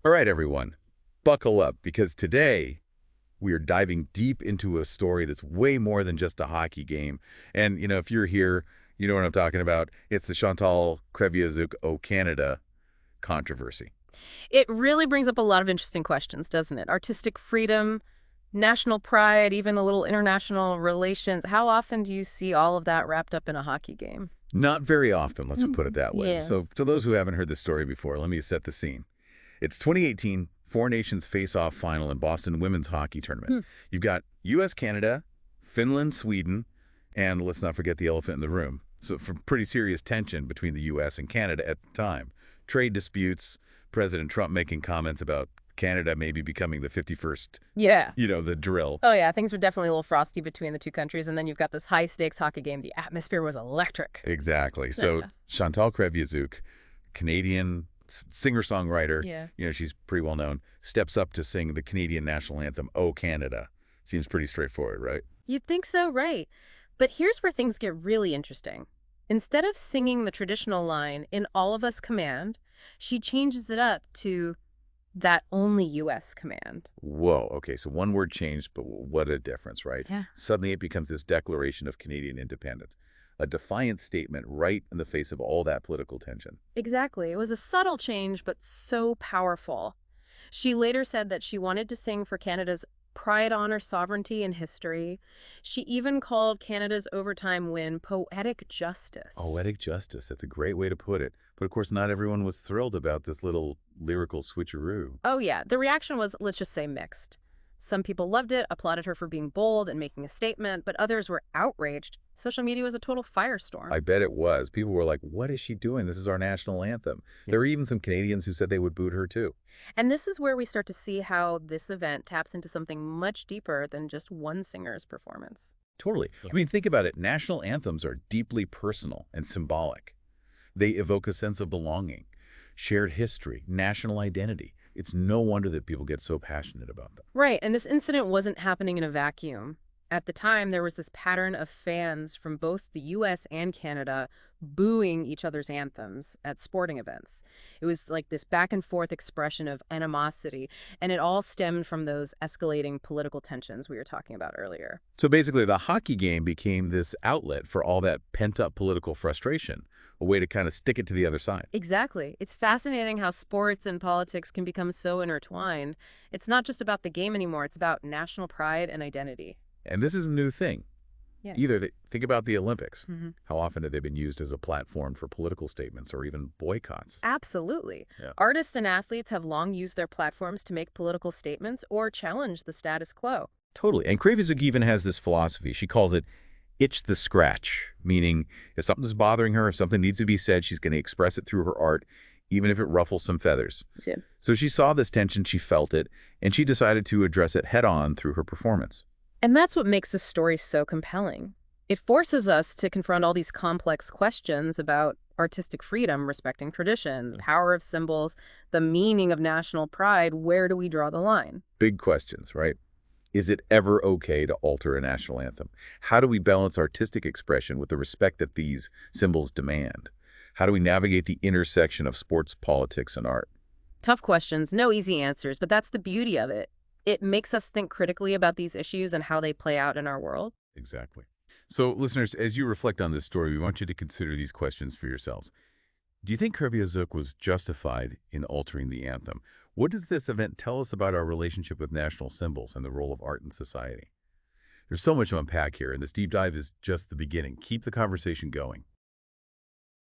All right, everyone, buckle up because today we are diving deep into a story that's way more than just a hockey game. And, if you're here, you know what I'm talking about. It's the Chantal Kreviazuk O Canada controversy. It really brings up a lot of interesting questions, doesn't it? Artistic freedom, national pride, even a little international relations. How often do you see all of that wrapped up in a hockey game? Not very often, let's put it that way. Yeah. So to those who haven't heard this story before, let me set the scene. It's 2018 Four Nations Face-Off Final in Boston Women's Hockey Tournament. You've got U.S., Canada, Finland, Sweden, and let's not forget the elephant in the room. So for pretty serious tension between the U.S. and Canada at the time. Trade disputes, President Trump making comments about Canada maybe becoming the 51st, Yeah. the drill. Oh, yeah. Things were definitely a little frosty between the two countries. And then you've got this high-stakes hockey game. The atmosphere was electric. Exactly. So Yeah. Chantal Kreviazuk, Canadian singer-songwriter, Yeah. she's pretty well known, steps up to sing the Canadian national anthem, "O Canada." Seems pretty straightforward, right? You'd think so, right? But here's where things get really interesting. Instead of singing the traditional line, "In all of us command," she changes it up to "that only U.S. command." Whoa, okay, so one word changed, but what a difference, right? Yeah. Suddenly it becomes this declaration of Canadian independence, a defiant statement right in the face of all that political tension. Exactly. It was a subtle change, but so powerful. She later said that she wanted to sing for Canada's pride, honor, sovereignty, and history. She even called Canada's overtime win poetic justice. Poetic justice, that's a great way to put it. But of course, not everyone was thrilled about this little lyrical switcheroo. Oh, yeah. The reaction was, let's just say, mixed. Some people loved it, applauded her for being bold and making a statement, but others were outraged. Social media was a total firestorm. I bet it was. People were like, what is she doing? This is our national anthem. There were even some Canadians who said they would boot her too. And this is where we start to see how this event taps into something much deeper than just one singer's performance. Totally. I mean, think about it. National anthems are deeply personal and symbolic. They evoke a sense of belonging, shared history, national identity. It's no wonder that people get so passionate about them. Right, and this incident wasn't happening in a vacuum. At the time, there was this pattern of fans from both the U.S. and Canada booing each other's anthems at sporting events. It was like this back and forth expression of animosity, and it all stemmed from those escalating political tensions we were talking about earlier. So basically, the hockey game became this outlet for all that pent-up political frustration, a way to kind of stick it to the other side. Exactly. It's fascinating how sports and politics can become so intertwined. It's not just about the game anymore, it's about national pride and identity. And this is a new thing. Yeah. Either think about the Olympics. Mhm. How often have they been used as a platform for political statements or even boycotts? Absolutely. Yeah. Artists and athletes have long used their platforms to make political statements or challenge the status quo. Totally. And Kreviazuk even has this philosophy. She calls it itch the scratch, meaning if something's bothering her, if something needs to be said, she's going to express it through her art, even if it ruffles some feathers. Yeah. So she saw this tension, she felt it, and she decided to address it head on through her performance. And that's what makes this story so compelling. It forces us to confront all these complex questions about artistic freedom, respecting tradition, the power of symbols, the meaning of national pride. Where do we draw the line? Big questions, right? Is it ever okay to alter a national anthem? How do we balance artistic expression with the respect that these symbols demand? How do we navigate the intersection of sports, politics, and art? Tough questions, no easy answers, but that's the beauty of it. It makes us think critically about these issues and how they play out in our world. Exactly. So, listeners, as you reflect on this story, we want you to consider these questions for yourselves. Do you think Kreviazuk was justified in altering the anthem? What does this event tell us about our relationship with national symbols and the role of art in society? There's so much to unpack here, and this deep dive is just the beginning. Keep the conversation going.